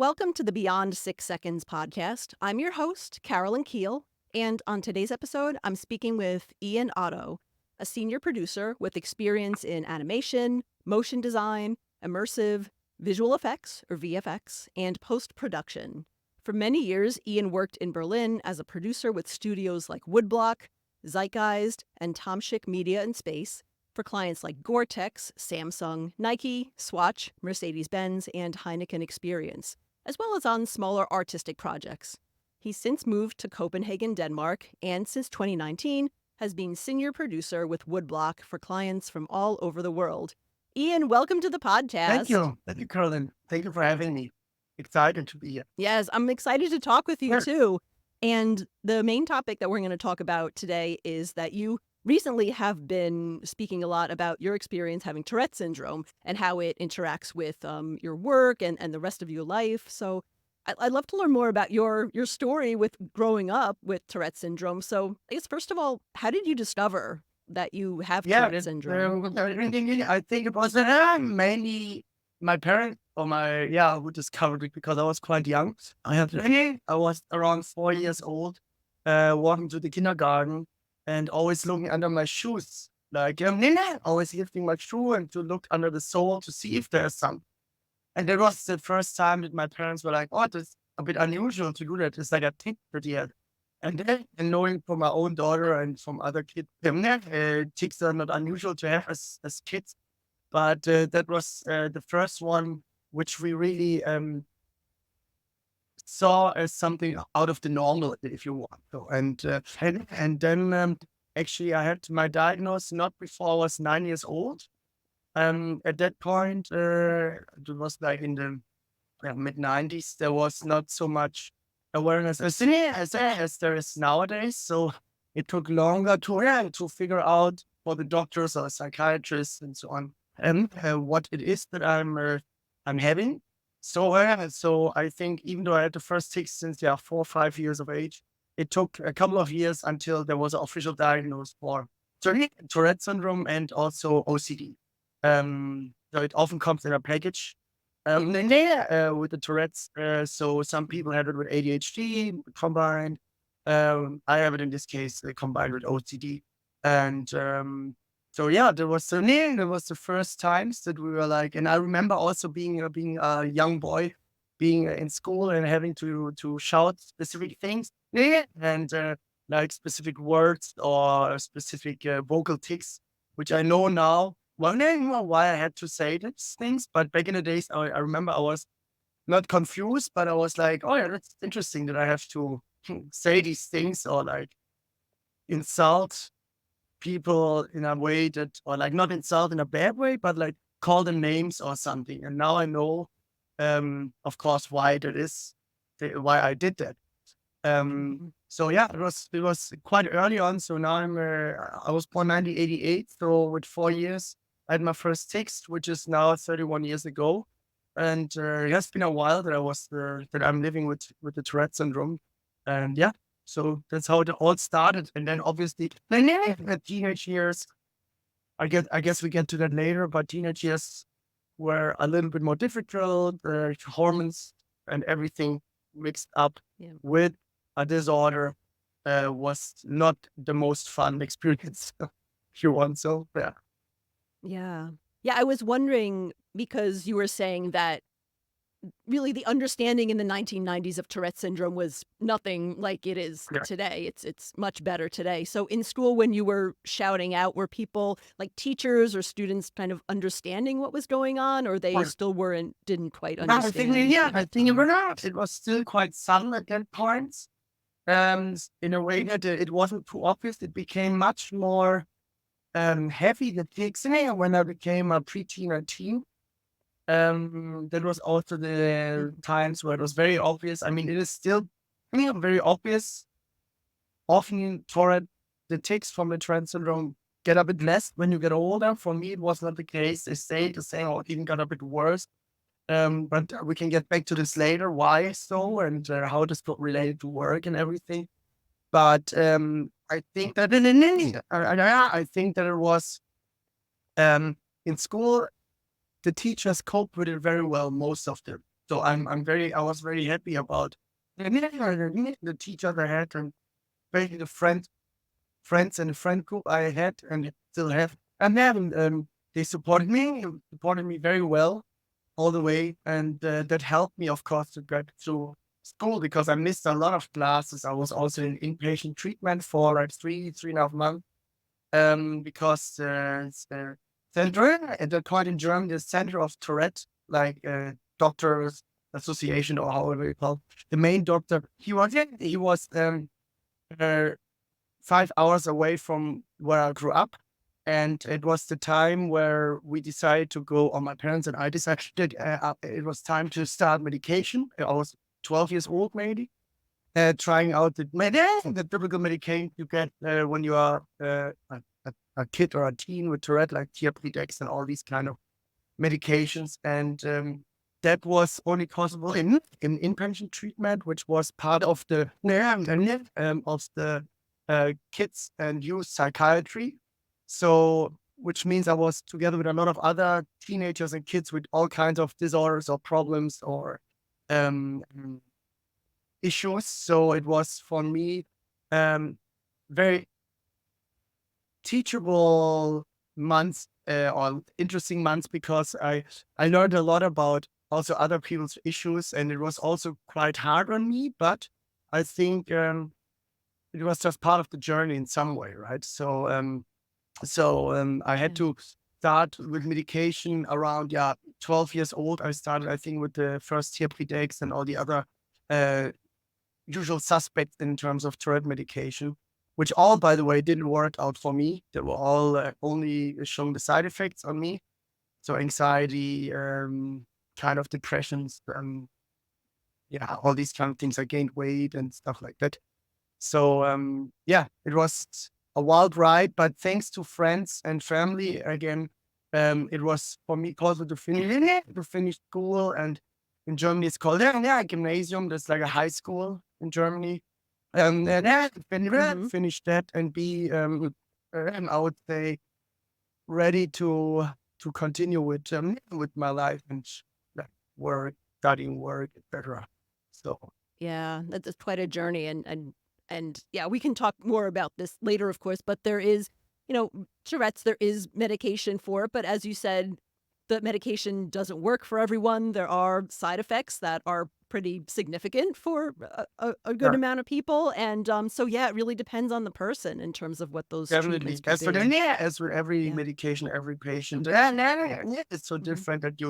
Welcome to the Beyond 6 Seconds podcast. I'm your host, Carolyn Keel, and on today's episode, I'm speaking with Ian Otto, a senior producer with experience in animation, motion design, immersive, visual effects, or VFX, and post-production. For many years, Ian worked in Berlin as a producer with studios like WOODBLOCK, Zeitguised, and Tamschick Media and Space, for clients like Gore-Tex, Samsung, Nike, Swatch, Mercedes-Benz, and Heineken Experience, as well as on smaller artistic projects. He's since moved to Copenhagen, Denmark, and since 2019 has been senior producer with WOODBLOCK for clients from all over the world. Ian, welcome to the podcast. Thank you. Thank you, Carolyn. Thank you for having me. Excited to be here. Yes, I'm excited to talk with you too. And the main topic that we're going to talk about today is that you recently have been speaking a lot about your experience having Tourette syndrome and how it interacts with your work and the rest of your life. So I'd love to learn more about your story with growing up with Tourette syndrome. So I guess, first of all, how did you discover that you have Tourette syndrome? I think it was mainly my parents or who discovered it because I was quite young. I was around 4 years old, walking to the kindergarten and always looking under my shoes. Like, always lifting my shoe and to look under the sole to see if there's some. And that was the first time that my parents were like, oh, that's a bit unusual to do that. It's like a tick pretty yet. And then, and knowing from my own daughter and from other kids, ticks are not unusual to have as kids. But that was the first one which we really saw as something out of the normal, if you want. So, and then actually I had my diagnosis not before I was 9 years old. At that point, it was like in the mid-90s. There was not so much awareness as there is nowadays. So it took longer to figure out for the doctors or psychiatrists and so on what it is that I'm having. So I think even though I had the first tics since 4 or 5 years of age, it took a couple of years until there was an official diagnosis for Tourette syndrome and also OCD. So it often comes in a package. With the Tourette's, so some people have it with ADHD combined. I have it in this case combined with OCD, and so there was the first times that we were like, and I remember also being a young boy, being in school and having to shout specific things, and like specific words or specific vocal tics, which I know now. Well, I don't know why I had to say these things, but back in the days, I remember I was not confused, but I was like, oh yeah, that's interesting that I have to say these things or like insult people in a way that, or like not insult in a bad way, but like call them names or something. And now I know, of course, why that is, why I did that. So it was quite early on. So now I was born 1988. So with 4 years, I had my first tics, which is now 31 years ago. And it has been a while that that I'm living with the Tourette syndrome. And so that's how it all started. And then obviously the teenage years, I guess we get to that later, but teenage years were a little bit more difficult, hormones and everything mixed up with a disorder was not the most fun experience, if you want. So, Yeah. Yeah, I was wondering, because you were saying that really the understanding in the 1990s of Tourette syndrome was nothing like it is today. It's much better today. So in school, when you were shouting out, were people like teachers or students kind of understanding what was going on, or they still didn't quite understand? I think it were not. It was still quite subtle at that point. In a way that it wasn't too obvious. It became much more heavy, the tics, when I became a preteen or teen. That was also the times where it was very obvious. I mean, it is still very obvious. Often the tics from the Tourette syndrome get a bit less when you get older. For me, it was not the case. They stayed the same or even got a bit worse. But we can get back to this later, why so, and how this got related to work and everything. But I think that I think that it was in school, the teachers cope with it very well, most of them. So I was very happy about the teachers I had, and basically the friends and the friend group I had and still have. And then they supported me very well all the way. And that helped me, of course, to get through school because I missed a lot of classes. I was also in inpatient treatment for like 3.5 months. Because the center at that point in Germany, the center of Tourette, like doctors association or however you call it, the main doctor, he was uh, 5 hours away from where I grew up. And it was the time where we decided to go, or my parents and I decided it was time to start medication. I was 12 years old, maybe, trying out the typical medication you get when you are a kid or a teen with Tourette, like Tics and all these kind of medications. And that was only possible in inpatient treatment, which was part of the kids and youth psychiatry. So, which means I was together with a lot of other teenagers and kids with all kinds of disorders or problems or um, issues. So it was for me very teachable months or interesting months because I learned a lot about also other people's issues, and it was also quite hard on me. But I think it was just part of the journey in some way, right? So I had Yeah. to start with medication around 12 years old. I started, I think, with the first Dex and all the other uh, usual suspects in terms of Tourette medication, which all, by the way, didn't work out for me. They were all only showing the side effects on me. So anxiety, kind of depressions, all these kind of things. I gained weight and stuff like that. So it was a wild ride, but thanks to friends and family again, it was for me possible to finish school. And in Germany, it's called gymnasium. That's like a high school in Germany. And Hmm. finish that and be, I would say, ready to continue with my life and like work, studying, work, etc. So Yeah, that's quite a journey, and yeah, we can talk more about this later, of course. But there is, Tourette's. There is medication for it, but as you said, the medication doesn't work for everyone. There are side effects that are pretty significant for a good yeah, amount of people, and so yeah, it really depends on the person in terms of what those treatments definitely. could be. As for every Yeah. medication, every patient, it's so Hmm. different that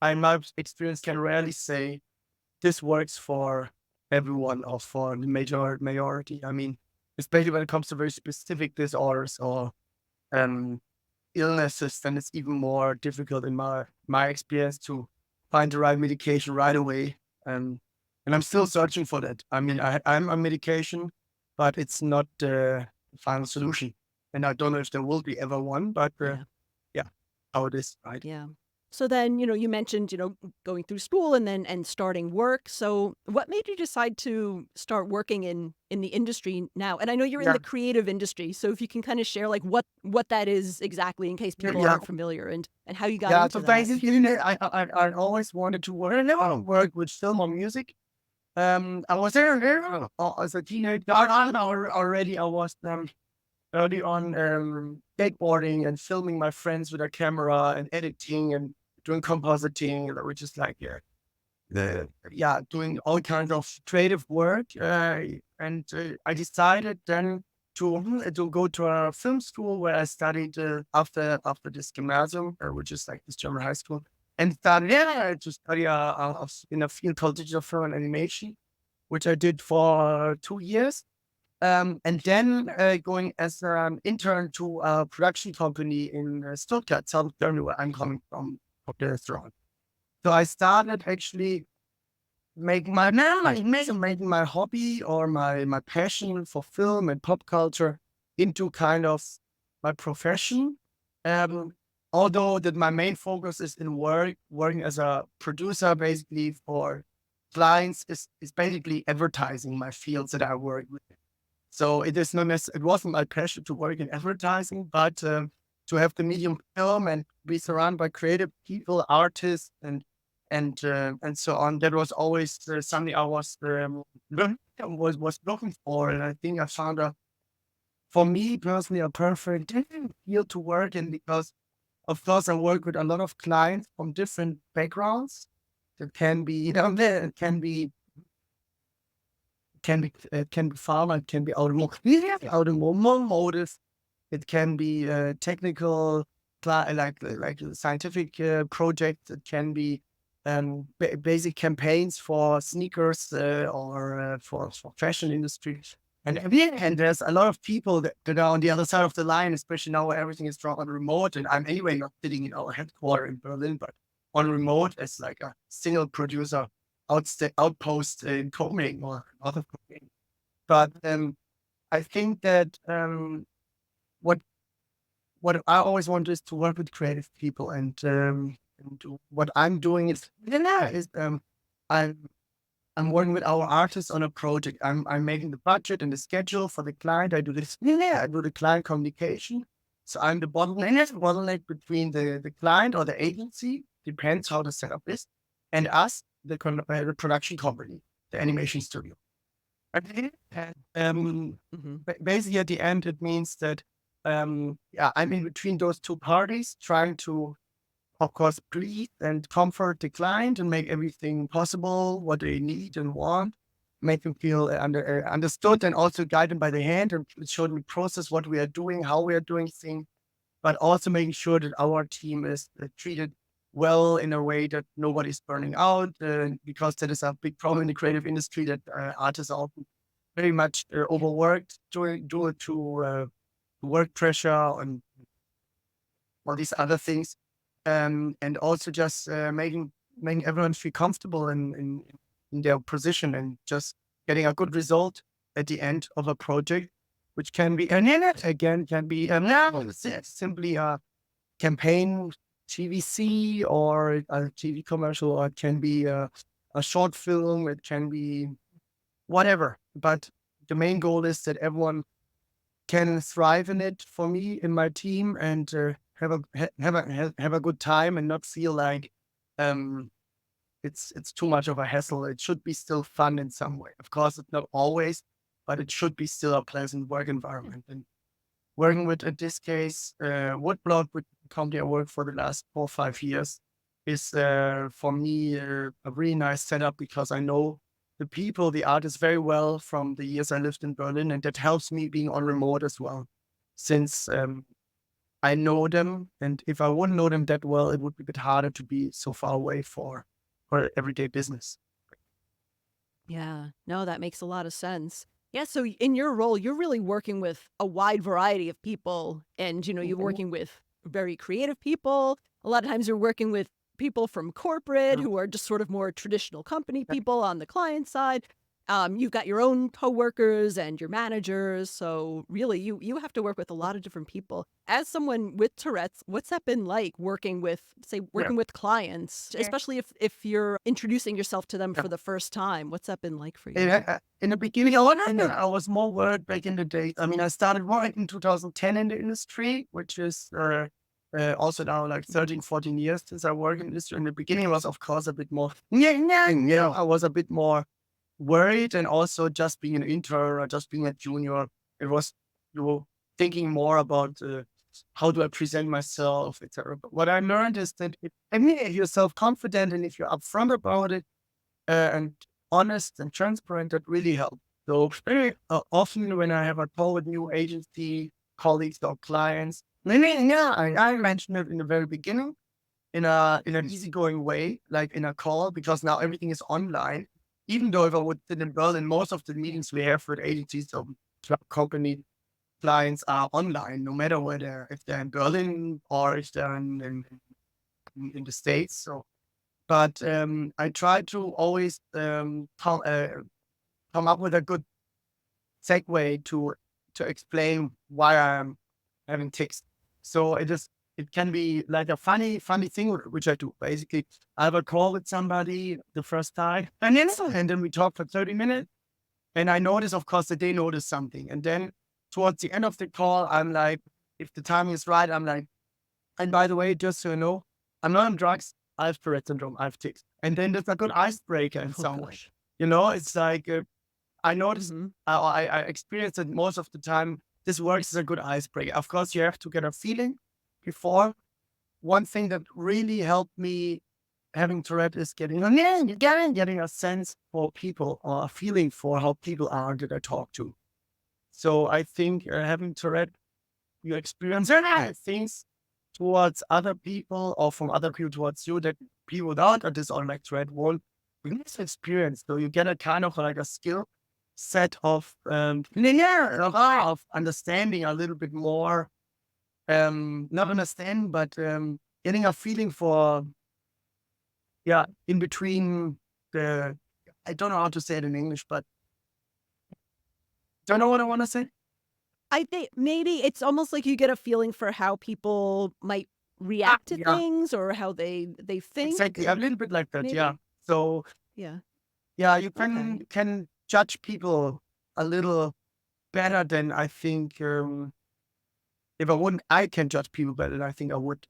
in my experience, can rarely say this works for everyone or for the majority. I mean, especially when it comes to very specific disorders or um, illnesses, then it's even more difficult in my experience to find the right medication right away. Um, and I'm still searching for that. I mean, I'm on medication, but it's not the final solution. And I don't know if there will be ever one, but Yeah. yeah, how it is, right? Yeah. So then, you mentioned, going through school and starting work. So what made you decide to start working in the industry now? And I know you're in Yeah, the creative industry, so if you can kind of share like what that is exactly in case yeah, people yeah. aren't familiar and how you got Yeah, into so that. basically, I always wanted to work. I never worked with film or music. I was there as a teenager. Already, I was early on skateboarding and filming my friends with a camera and editing and doing compositing, which is like doing all kinds of creative work. And I decided then to go to a film school where I studied after this gymnasium, which is like this German high school, and started to study in a field called digital film and animation, which I did for 2 years. And then going as an intern to a production company in Stuttgart, South Germany, where I'm coming from the restaurant. So I started actually making my hobby or my passion for film and pop culture into kind of my profession. Um, Although that my main focus is in working as a producer, basically for clients, is basically advertising my fields that I work with. So it wasn't my passion to work in advertising, but to have the medium film and be surrounded by creative people, artists, and so on. That was always something I was looking for, and I think I found for me personally, a perfect field to work in, because of course I work with a lot of clients from different backgrounds. It can be, it can be pharma, it can be automotive, it can be technical, like scientific projects. It can be basic campaigns for sneakers or for fashion industry. And there's a lot of people that are on the other side of the line, especially now where everything is on remote. And I'm anyway not sitting in our headquarters in Berlin, but on remote as like a single producer outpost in Copenhagen or other Copenhagen. But I think that what I always want is to work with creative people, and what I'm doing is I'm working with our artists on a project. I'm making the budget and the schedule for the client. I do this. I do the client communication. So I'm the bottleneck between the client or the agency, depends how the setup is, and us, the production company, the animation studio. Okay. And basically, at the end, it means that I'm in between those two parties, trying to, of course, please and comfort the client and make everything possible, what they need and want, make them feel understood, and also guide them by the hand and show them the process, what we are doing, how we are doing things, but also making sure that our team is treated well in a way that nobody's burning out, because that is a big problem in the creative industry, that artists are often very much overworked due to work pressure and all these other things. And also just making everyone feel comfortable in their position, and just getting a good result at the end of a project, which can be, and then it again can be simply a campaign, TVC, or a TV commercial, or it can be a short film, it can be whatever. But the main goal is that everyone can thrive in it, for me, in my team, and have a good time, and not feel like it's too much of a hassle. It should be still fun in some way. Of course, it's not always, but it should be still a pleasant work environment. And working with, in this case, WOODBLOCK, with the company I worked for the last 4 or 5 years, is for me a really nice setup, because I know the people, the artists, very well from the years I lived in Berlin, and that helps me being on remote as well, since I know them, and if I wouldn't know them that well, it would be a bit harder to be so far away for everyday business. Yeah, no, that makes a lot of sense. Yeah, so in your role, you're really working with a wide variety of people, and you're working with very creative people. A lot of times you're working with people from corporate who are just sort of more traditional company people on the client side. You've got your own coworkers and your managers, so really you have to work with a lot of different people. As someone with Tourette's, what's that been like working with clients, especially if you're introducing yourself to them for the first time? What's that been like for you? In the beginning, I was more worried back in the days. I mean, I started working in 2010 in the industry, which is also now like 13, 14 years since I work in the industry. In the beginning, I was, of course, a bit more, I was a bit more worried, and also just being an intern or just being a junior, it was, thinking more about how do I present myself, etc. But what I learned is that if you're self-confident, and if you're upfront about it, and honest and transparent, that really helps. So very often when I have a call with new agency colleagues or clients, I mentioned it in the very beginning, in an easygoing way, like in a call, because now everything is online. Even though if I would sit in Berlin, most of the meetings we have with agencies or company clients are online, no matter if they're in Berlin or if they're in the States. So, but I try to always come up with a good segue to explain why I'm having tics. So it can be like a funny thing, which I do. Basically, I have a call with somebody the first time, and then we talk for 30 minutes, and I notice, of course, that they notice something. And then towards the end of the call, I'm like, if the timing is right, I'm like, and by the way, just so you know, I'm not on drugs. I have Tourette syndrome. I have tics. And then there's a good icebreaker in Oh some way. gosh. It's like, I noticed, Hmm. I experienced that most of the time, this works as a good icebreaker. Of course, you have to get a feeling before. One thing that really helped me having Tourette is getting a sense for people or a feeling for how people are that I talk to. So I think having Tourette, you experience things towards other people or from other people towards you that people without a disorder like Tourette won't really experience. So you get a kind of like a skill set of of understanding a little bit more, not understand, but getting a feeling for, in between the, I don't know how to say it in English, but do you know what I want to say? I think maybe it's almost like you get a feeling for how people might react to Yeah, things or how they think. exactly. A little bit like that. Yeah. Maybe. So Yeah. yeah, you Okay. can judge people a little better than I think. If I wouldn't, I can judge people better than I think I would.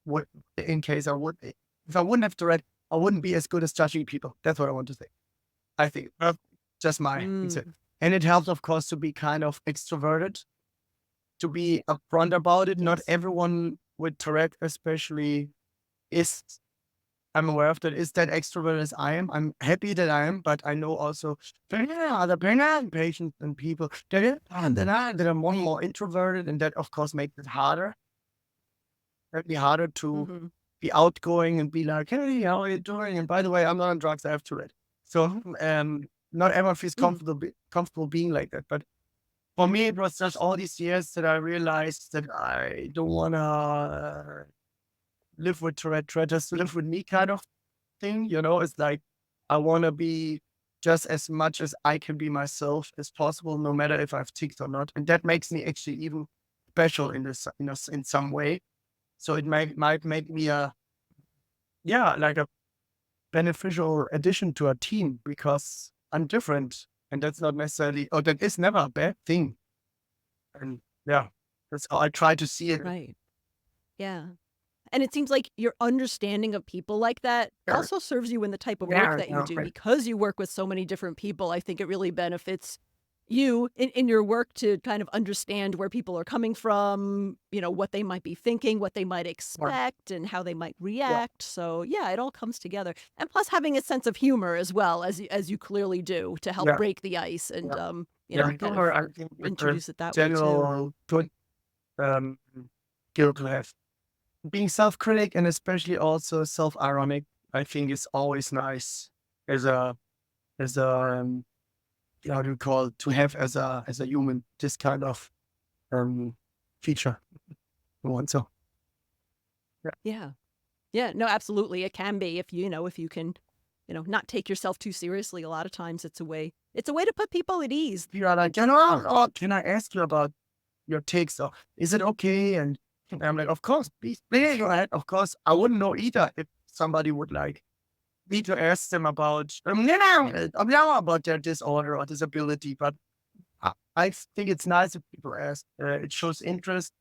Would in case I would, if I wouldn't have Tourette, I wouldn't be as good as judging people. That's what I want to say. I think just my Mm. it's and it helps, of course, to be kind of extroverted, to be upfront about it. Not Yes. everyone with Tourette, especially, is. I'm aware of that. Is that extrovert as I am? I'm happy that I am, but I know also there are other patients and people that are more introverted, and that of course makes it harder. Maybe harder to Hmm. be outgoing and be like, "Hey, how are you doing?" And by the way, I'm not on drugs. I have Tourette. So not everyone feels Mm. comfortable being like that. But for me, it was just all these years that I realized that I don't wanna live with Tourette. Tourette has to live with me, kind of thing. It's like I wanna be just as much as I can be myself as possible, no matter if I've ticked or not. And that makes me actually even special in this, in some way. So it might make me like a beneficial addition to a team because I'm different, and that's not necessarily, or that is never a bad thing. And yeah, that's how I try to see it. Right. Yeah. And it seems like your understanding of people like that Yeah, also serves you in the type of work yeah, that you yeah, do right. because you work with so many different people. I think it really benefits you in your work to kind of understand where people are coming from, what they might be thinking, what they might Or- expect, and how they might Yeah, react. So, yeah, it all comes together. And plus having a sense of humor as well, as you clearly do, to help yeah, break the ice and, yeah, yeah. kind of I think it's a introduce it that way too. general good um, skill to have. Being self-critic and especially also self-ironic, I think is always nice as a how do you call it, to have as a human, this kind of um feature. You want so yeah. Yeah. Yeah, no, absolutely. It can be if you can, not take yourself too seriously. A lot of times it's a way to put people at ease. You are like, can I ask you about your takes? Or is it okay? And I'm like, of course, please go ahead. Of course, I wouldn't know either if somebody would like me to ask them about about their disorder or disability. But I think it's nice if people ask. It shows interest.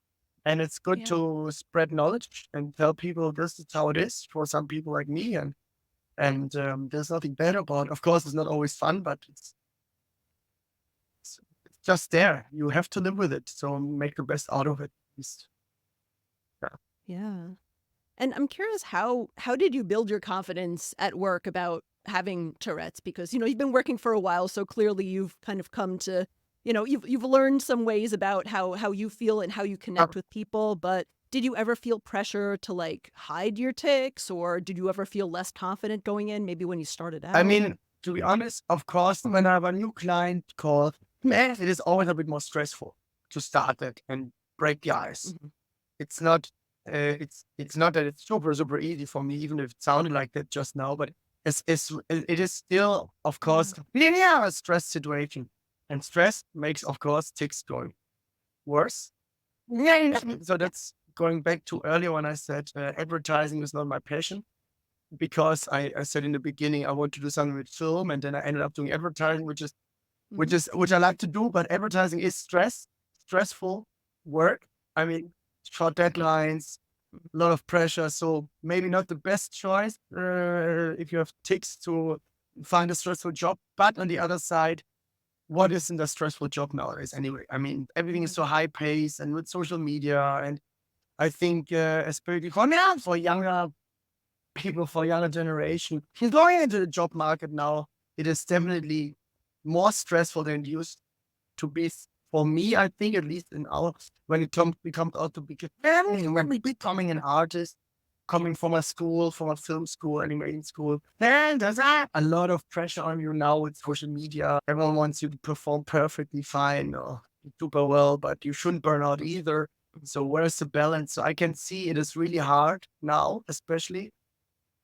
And it's good Yeah. to spread knowledge and tell people this is how it is for some people like me. And there's nothing bad about it. Of course, it's not always fun, but it's just there. You have to live with it. So make the best out of it. Yeah. Yeah. And I'm curious how did you build your confidence at work about having Tourette's because you've been working for a while so clearly you've kind of come to you've learned some ways about how you feel and how you connect with people, but did you ever feel pressure to like hide your tics or did you ever feel less confident going in maybe when you started I out? mean, to be honest, of course, when I have a new client call, man, it is always a bit more stressful to start it and break the ice. Mhm. It's not it's not that it's super easy for me, even if it sounded like that just now, but it is still, of Yeah. course, yeah, a stress situation. And stress makes, of course, ticks going worse. Yeah. So Yeah. that's going back to earlier when I said advertising is not my passion, because I said in the beginning I want to do something with film, and then I ended up doing advertising, Mhm. which I like to do, but advertising is stressful work. I mean, short deadlines, a lot of pressure. So maybe not the best choice if you have tics to find a stressful job. But on the other side, what isn't a stressful job nowadays anyway? I mean, everything is Mhm. so high paced and with social media. And I think, especially for now, for younger people, for younger generation, who's going into the job market now, it is definitely more stressful than it used to be for me. I think, at least in our, when it becomes out to be, when we becoming an artist, coming from a school, from a film school, animation school, then there's a lot of pressure on you now with social media. Everyone wants you to perform perfectly fine or super well, but you shouldn't burn out either. So where's the balance? So I can see it is really hard now, especially.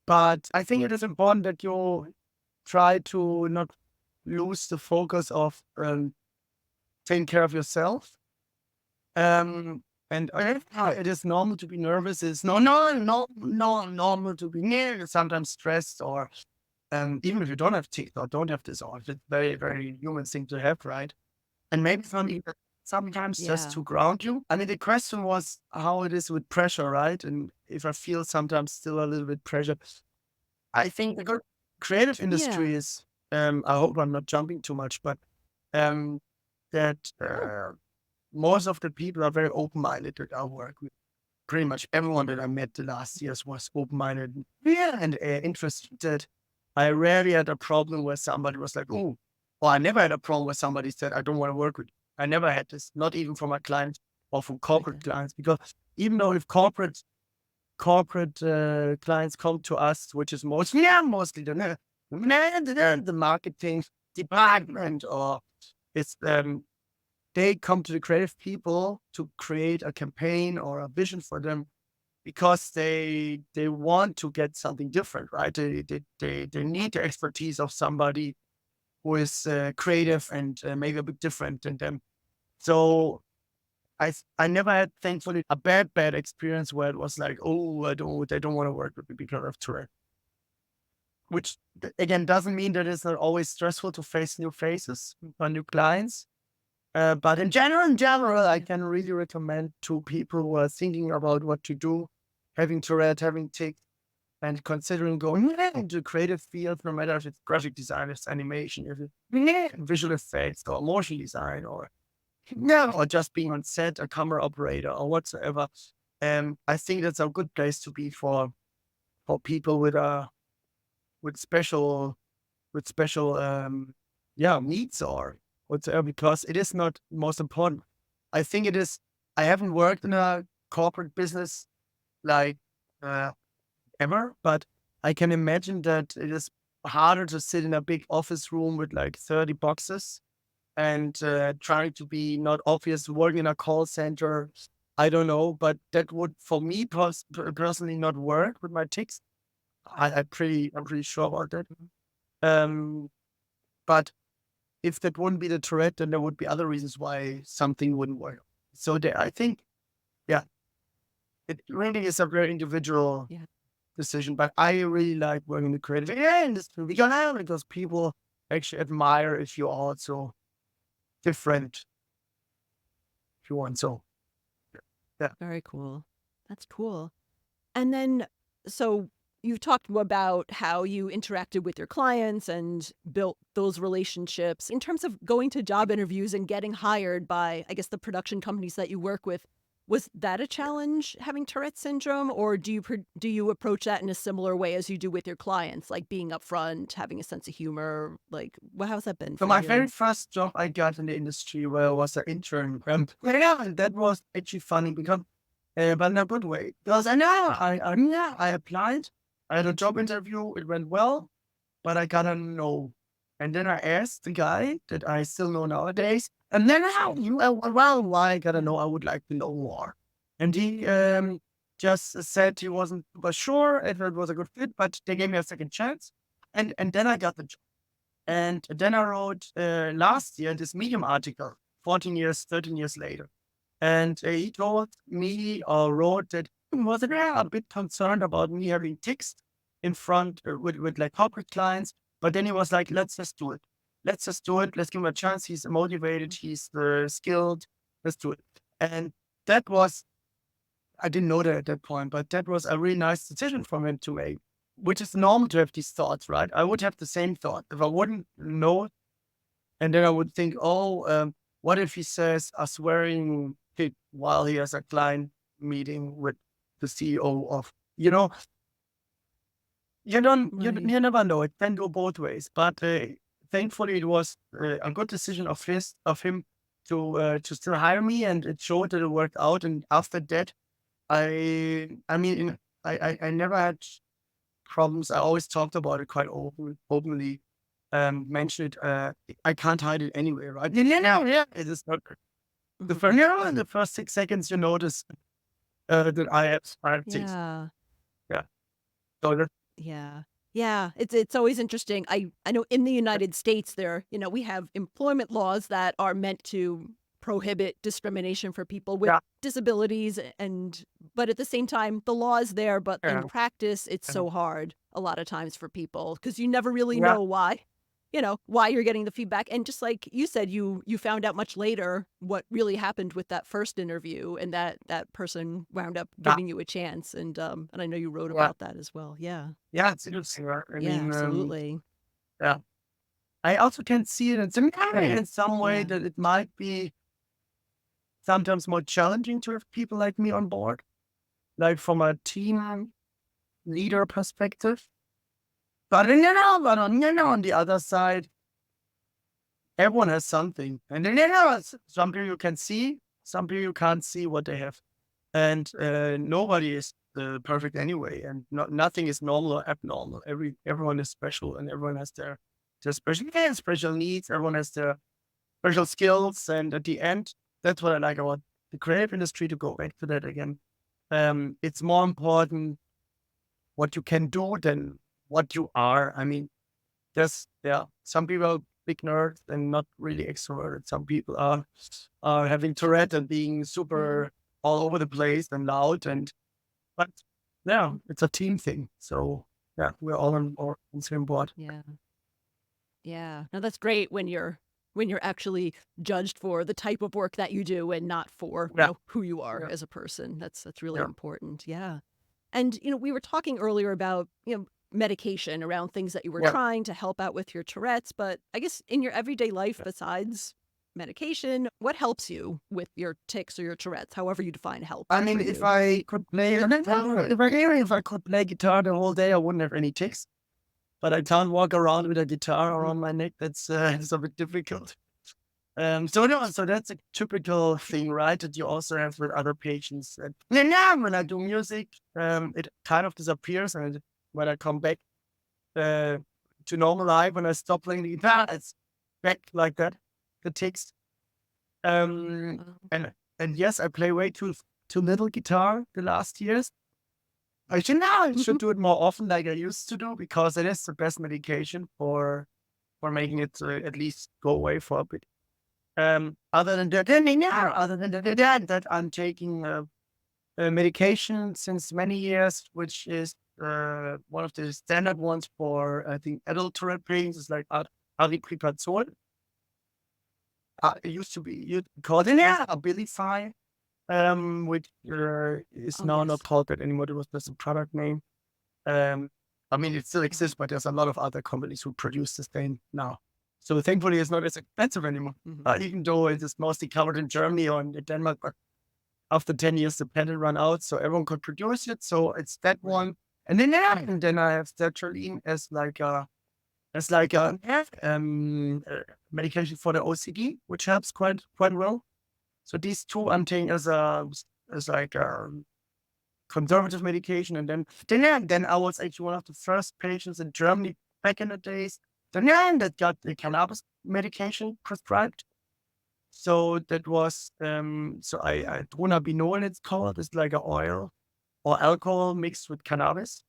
But I think it is important that you try to not lose the focus of taking care of yourself. And it is normal to be nervous. It's normal to be sometimes stressed, or even if you don't have teeth or don't have this on, it's very, very human thing to have, right? And maybe sometimes just Yeah. to ground you. I mean, the question was how it is with pressure, right? And if I feel sometimes still a little bit pressure, I think the good creative Yeah. industry is, I hope I'm not jumping too much, but um, that Oh, most of the people are very open-minded that I work with. Pretty much everyone that I met the last years was open-minded, yeah, and interested. I rarely had a problem where somebody was like, "Oh," or I never had a problem where somebody said, "I don't want to work with you." I never had this, not even from my clients or from corporate okay. clients, because even though if corporate clients come to us, which is mostly the marketing department, or it's they come to the creative people to create a campaign or a vision for them because they want to get something different, right? They need the expertise of somebody who is creative and maybe a bit different than them. So I never had, thankfully, a bad experience where it was like, oh, they don't want to work with me because of Tourette. Which again doesn't mean that it's not always stressful to face new faces or new clients. But in general, I Yeah. can really recommend to people who are thinking about what to do, having Tourette, having tics, and considering going into creative fields, no matter if it's graphic design, if it's animation, if it's visual effects or motion design, or or just being on set, a camera operator or whatsoever. I think that's a good place to be for people with special with special needs or whatsoever, because it is not most important. I think it is. I haven't worked in a corporate business like uh, ever, but I can imagine that it is harder to sit in a big office room with like 30 boxes and trying to be not obvious, working in a call center. I don't know, but that would for me personally not work with my tics. I'm pretty sure about that. Um, but if that wouldn't be the Tourette, then there would be other reasons why something wouldn't work. So there, I think, yeah, it really is a very individual Yeah. decision. But I really like working in the creative industry because people actually admire if you're also different, if you want. So yeah. Very cool. That's cool. And then, so you've talked about how you interacted with your clients and built those relationships. In terms of going to job interviews and getting hired by, I guess, the production companies that you work with, was that a challenge having Tourette syndrome, or do you approach that in a similar way as you do with your clients, like being upfront, having a sense of humor? Like, how's that been So for my very you? first job I got in the industry where I was an intern, yeah, and that was actually funny because, but in a good way. Because I applied, I had a job interview, it went well, but I got a no. And then I asked the guy that I still know nowadays, and then well, why I got a Yeah. no? I would like to know more. And he just said he wasn't super sure if it was a good fit, but they gave me a second chance, and then I got the job. And then I wrote last year this Medium article, 14 years, 13 years later. And he told me or wrote that he was a bit concerned about me having tics in front with like corporate clients. But then he was like, let's just do it. Let's just do it. Let's give him a chance. He's motivated. He's skilled. Let's do it. And that was I didn't know that at that point, but that was a really nice decision from him to make, which is normal to have these thoughts, right? I would have the same thought if I wouldn't know. And then I would think, what if he says a swearing hit while he has a client meeting with the CEO of, Right. you never know. It can go both ways. But thankfully, it was a good decision of him to still hire me, and it showed that it worked out. And after that, I mean, I never had problems. I always talked about it quite openly. Mentioned it. I can't hide it anywhere, right? Yeah. It is not the Mhm. first. In the first 6 seconds, you notice that I have things. Yeah. Yeah. So that, Yeah. Yeah, it's always interesting. I know in the United States there, we have employment laws that are meant to prohibit discrimination for people with yeah. disabilities and but at the same time the law is there, but in Yeah. practice it's Yeah. so hard a lot of times for people because you never really Yeah. know why you're getting the feedback. And just like you said, you found out much later what really happened with that first interview, and that person wound up Yeah. giving you a chance. And I know you wrote Yeah. about that as well. Yeah. Yeah, it's interesting, right? I Yeah, mean, absolutely. yeah. I also can see it in some way Yeah. that it might be sometimes more challenging to have people like me on board, like from a team leader perspective. But on the other side, everyone has something, and then some people you can see, some people you can't see what they have, and nobody is perfect anyway, and nothing is normal or abnormal. Everyone is special, and everyone has their special needs. Everyone has their special skills, and at the end, that's what I like about the creative industry. To go back to that again, it's more important what you can do than what you are. I mean, some people are big nerds and not really extroverted. Some people are having Tourette and being Yeah. super all over the place and loud. But yeah, it's a team thing. So yeah, we're all on the same board. Yeah. Yeah. No, that's great when you're actually judged for the type of work that you do and not for, Yeah, who you are yeah, as a person. That's really yeah, important. Yeah. And we were talking earlier about, medication around things that you were yeah. trying to help out with your Tourette's, but I guess in your everyday life besides medication, what helps you with your tics or your Tourette's, however you define help I for mean, you? if I could play guitar the whole day, I wouldn't have any tics. But I can't walk around with a guitar Mhm. around my neck. That's it's a bit difficult. So that's a typical thing, right? That you also have with other patients. And when I do music, it kind of disappears, and when I come back uh, to normal life, when I stop playing the guitar, it's back like that. The tics. Um, Oh. and and yes, I play way too little guitar the last years. I should do it more often, like I used to do, because it is the best medication for making it at least go away for a bit. Other than that, I'm taking a medication since many years, which is one of the standard ones for, I think, adult Tourette patients. It's like aripiprazole. It used to be called Abilify, which is Oh, now not yes. called that anymore. It was just a product name. Um, I mean, it still exists, but there's a lot of other companies who produce this thing now. So thankfully, it's not as expensive anymore. Mhm. Even though it is mostly covered in Germany or in Denmark, but after 10 years, the patent run out, so everyone could produce it. So it's that Right. one. And then I have sertraline as like a medication for the OCD, which helps quite well. So these two I'm taking as like conservative medication, and then I was actually one of the first patients in Germany back in the days. That got the cannabis medication prescribed. So that was I dronabinol, it's called. It's like an oil or alcohol mixed with cannabis.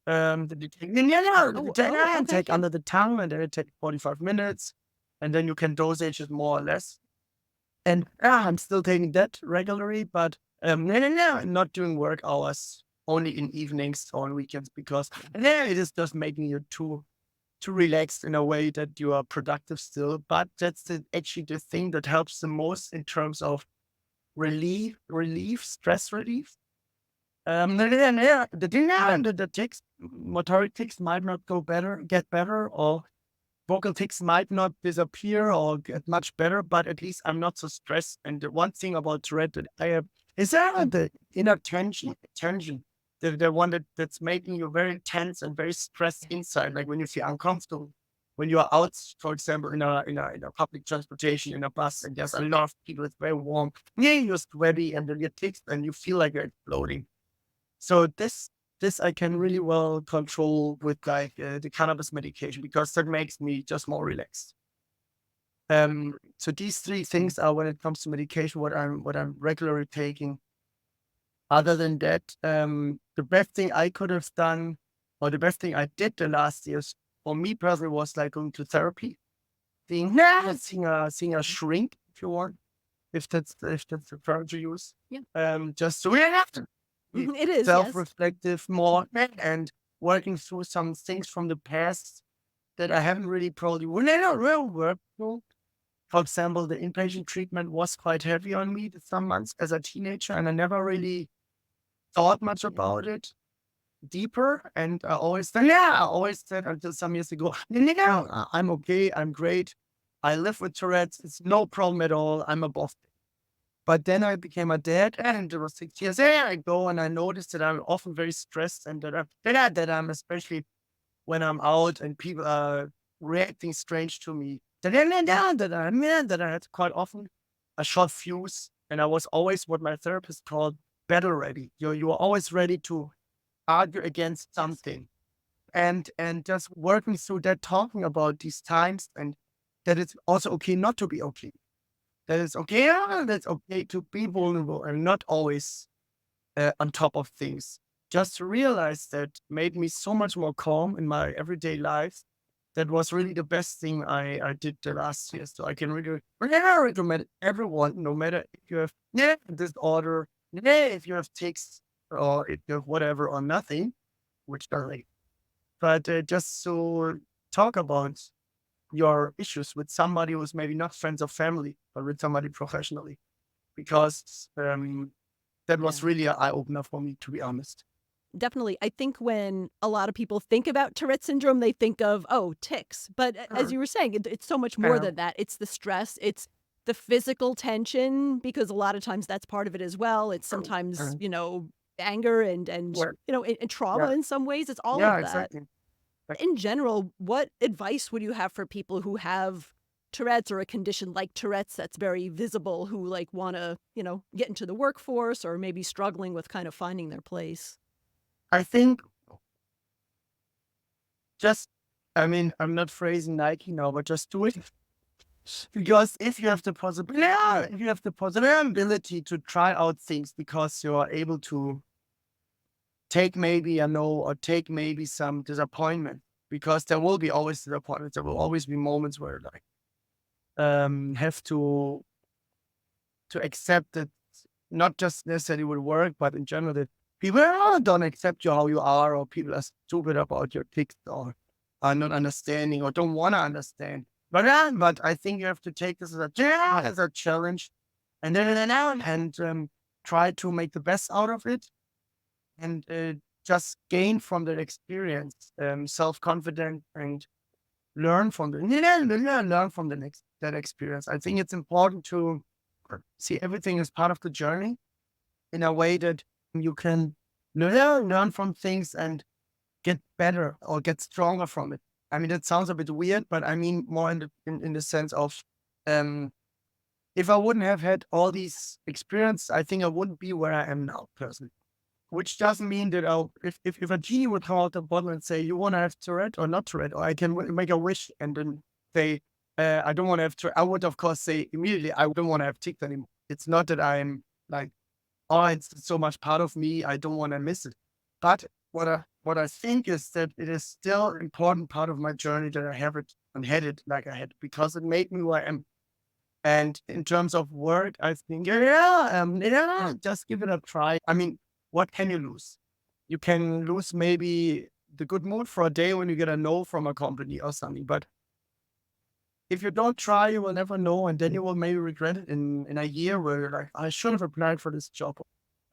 That you take, Okay. take Yeah. under the tongue, and then it takes 45 minutes, and then you can dosage it more or less. And I'm still taking that regularly, but no, I'm not doing work hours, only in evenings or on weekends, because it is just making you too relaxed in a way that you are productive still. But that's actually the thing that helps the most in terms of stress relief. The tics, motoric tics might not get better, or vocal tics might not disappear or get much better, but at least I'm not so stressed. And the one thing about Tourette that I have is the inner tension, the one that's making you very tense and very stressed inside. Like when you feel uncomfortable, when you are out, for example, in a public transportation, in a bus, and there's a lot of people, it's very warm. Yeah, you're sweaty, and then your tics, and you feel like you're exploding. So this I can really well control with like the cannabis medication because that makes me just more relaxed. So these three things are when it comes to medication, what I'm regularly taking. Other than that, the best thing I could have done, or the best thing I did the last years for me personally was like going to therapy, seeing a shrink if you want, if that's the term to use. Yeah. Just to be It is, yes. self-reflective more and working through some things from the past that I haven't really probably will work through. For example, the inpatient treatment was quite heavy on me some months as a teenager, and I never really thought much about it deeper. And I always said until some years ago, I'm okay, I'm great. I live with Tourette's, it's no problem at all. I'm above it. But then I became a dad, and it was 6 years ago, and I noticed that I'm often very stressed, and that I'm especially when I'm out and people are reacting strange to me. That I had quite often a short fuse, and I was always what my therapist called battle ready. You're always ready to argue against something, and just working through that, talking about these times, and that it's also okay not to be okay. That it's okay. That's okay to be vulnerable and not always on top of things. Just to realize that made me so much more calm in my everyday life. That was really the best thing I did the last year. So I can really recommend everyone, no matter if you have disorder, if you have tics, or if you have whatever or nothing, which doesn't. But just to talk about your issues with somebody who's maybe not friends or family, but with somebody professionally, because that was Yeah. really an eye opener for me, to be honest. Definitely. I think when a lot of people think about Tourette syndrome, they think of, oh, tics. But as you were saying, it's so much more than that. It's the stress, it's the physical tension, because a lot of times that's part of it as well. It's sometimes, anger and Work. and trauma Yeah, in some ways. It's all yeah, of that. exactly. Like, In general, what advice would you have for people who have Tourette's or a condition like Tourette's that's very visible, who like want to, get into the workforce or maybe struggling with kind of finding their place? I think just, I mean, I'm not phrasing Nike now, but just do it. Because if you have the possibility to try out things because you are able to take maybe a no or take maybe some disappointment, because there will be always disappointments. There will always be moments where like have to accept that not just necessarily will work, but in general that people don't accept you how you are, or people are stupid about your tics, or are not understanding, or don't want to understand. But I think you have to take this as a challenge, and then and try to make the best out of it, and just gain from that experience, self confidence, and learn from that experience. I think it's important to see everything as part of the journey in a way that you can learn from things and get better or get stronger from it. I mean, that sounds a bit weird, but I mean more in the sense of, um, if I wouldn't have had all these experience, I think I wouldn't be where I am now, personally. Which doesn't mean that if a genie would come out the bottle and say, you want to have Tourette or not Tourette, or I can make a wish and then say, I don't want to have Tourette. I would, of course, say immediately, I don't want to have tics anymore. It's not that I'm like, oh, it's so much part of me, I don't want to miss it. But what I think is that it is still an important part of my journey that I have it and had it like I had, because it made me who I am. And in terms of work, I think, just give it a try. I mean, what can you lose? You can lose maybe the good mood for a day when you get a no from a company or something. But if you don't try, you will never know. And then you will maybe regret it in a year where you're like, I should have applied for this job.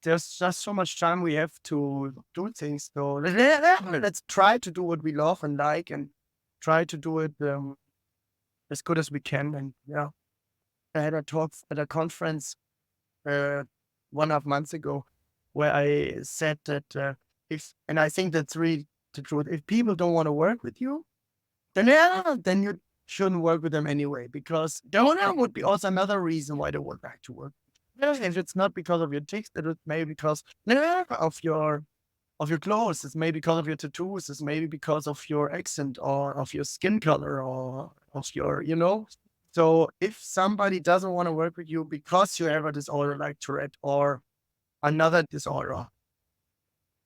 there's just so much time we have to do things. So let's try to do what we love and like, and try to do it as good as we can. And yeah, I had a talk at a conference 1.5 months ago where I said that and I think that's really the truth. If people don't want to work with you, then you shouldn't work with them anyway, because that would be also another reason why they would like to work. If it's not because of your tics, then it may be because of your clothes. It's maybe because of your tattoos. It's maybe because of your accent or of your skin color or of your, So if somebody doesn't want to work with you because you have a disorder like Tourette or another disorder,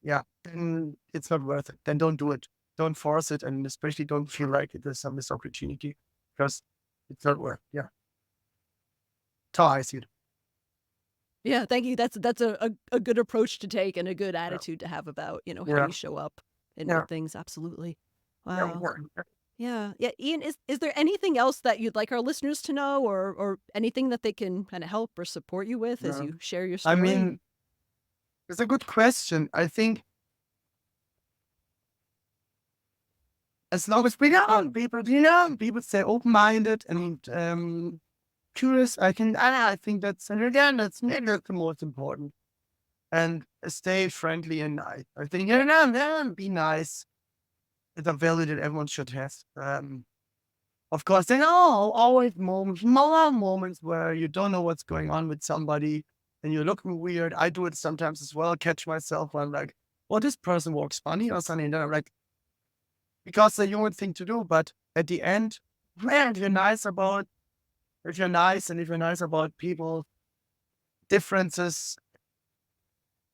yeah, then it's not worth it. Then don't do it. Don't force it, and especially don't feel like there's some missed opportunity, because it's not worth. Yeah, that's how I see it. Yeah, thank you. That's a good approach to take and a good Yeah, attitude to have about, how yeah, you show up in yeah. things. Absolutely. Yeah, Wow. work. Yeah. Yeah. Ian, is there anything else that you'd like our listeners to know, or anything that they can kind of help or support you with as Yeah. you share your I story? mean, it's a good question. I think as long as we people stay open-minded and curious, I think that's the most important. And stay friendly and nice. I think, be nice. It's a value that everyone should have. Of course, there are always more moments where you don't know what's going on with somebody and you're looking weird. I do it sometimes as well. Catch myself when I'm like, well, this person walks funny or something. And then I'm like, because it's a human thing to do. But at the end, man, if you're nice and if you're nice about people differences.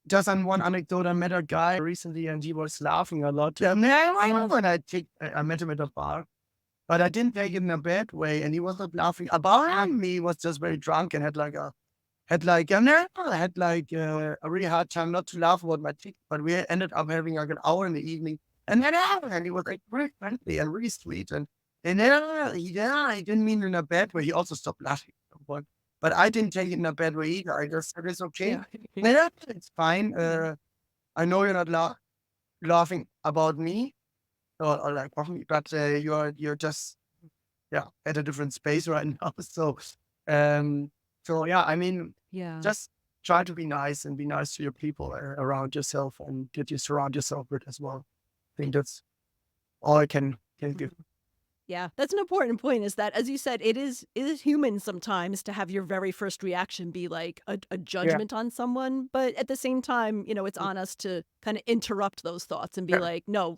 Just on one anecdote, I met a guy recently and he was laughing a lot. When I met him at a bar, but I didn't take it in a bad way, and he was not laughing about me. He was just very drunk and had a really hard time not to laugh about my tick. But we ended up having like an hour in the evening, and he was like very friendly and really sweet, and then he didn't mean it in a bad way. He also stopped laughing at some point, but I didn't take it in a bad way either. I just said it's okay. Yeah. Yeah, it's fine. I know you're not laughing about me or like of me, but you're just at a different space right now. Um, so yeah, I mean, Yeah. just try to be nice and be nice to your people around yourself and that you surround yourself with as well. I think that's all I can give. Yeah, that's an important point, is that, as you said, it is human sometimes to have your very first reaction be like a Yeah, judgment on someone. But at the same time, it's on us to kind of interrupt those thoughts and be yeah, like, no,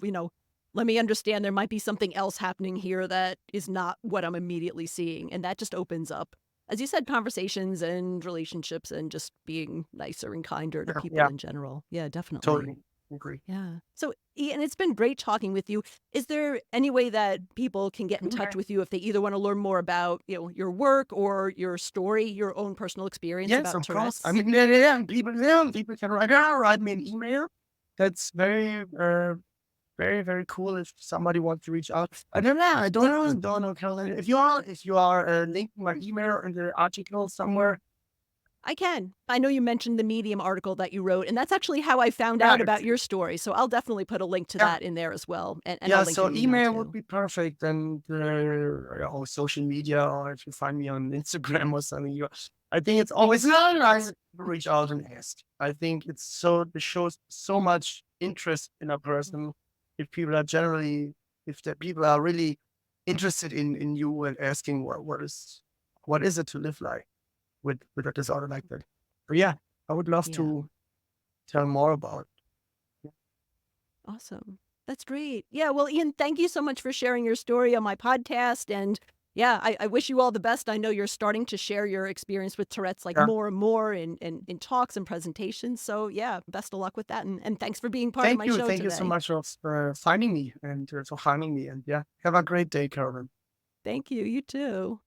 let me understand there might be something else happening here that is not what I'm immediately seeing. And that just opens up, as you said, conversations and relationships and just being nicer and kinder to people yeah. in general. Yeah, definitely. Totally agree. Yeah. So, Ian, it's been great talking with you. Is there any way that people can get in touch with you if they either want to learn more about, your work or your story, your own personal experience Yes, about of course. I Tourette's? mean, people can write me an email. That's very, very cool if somebody wants to reach out. I don't know. Don't know, Caroline. If you are linking my email in the article somewhere, I can. I know you mentioned the Medium article that you wrote, and that's actually how I found yeah, out about your story. So I'll definitely put a link to yeah, that in there as well. And I'll yeah. link So your email email would too. be perfect, and or social media, or if you find me on Instagram or something. I think it's always nice to reach out and ask. I think it shows so much interest in a person if people are generally if the people are really interested in you and asking what is it to live like with a disorder like that. But yeah, I would love Yeah. to tell more about. Awesome. That's great. Yeah. Well, Ian, thank you so much for sharing your story on my podcast. And yeah, I wish you all the best. I know you're starting to share your experience with Tourette's like Yeah. more and more in talks and presentations. So yeah, best of luck with that. And thanks for being part of Thank my you. show Thank you so today. much for finding me and for finding me. And yeah, have a great day, Carolyn. Thank you. You too.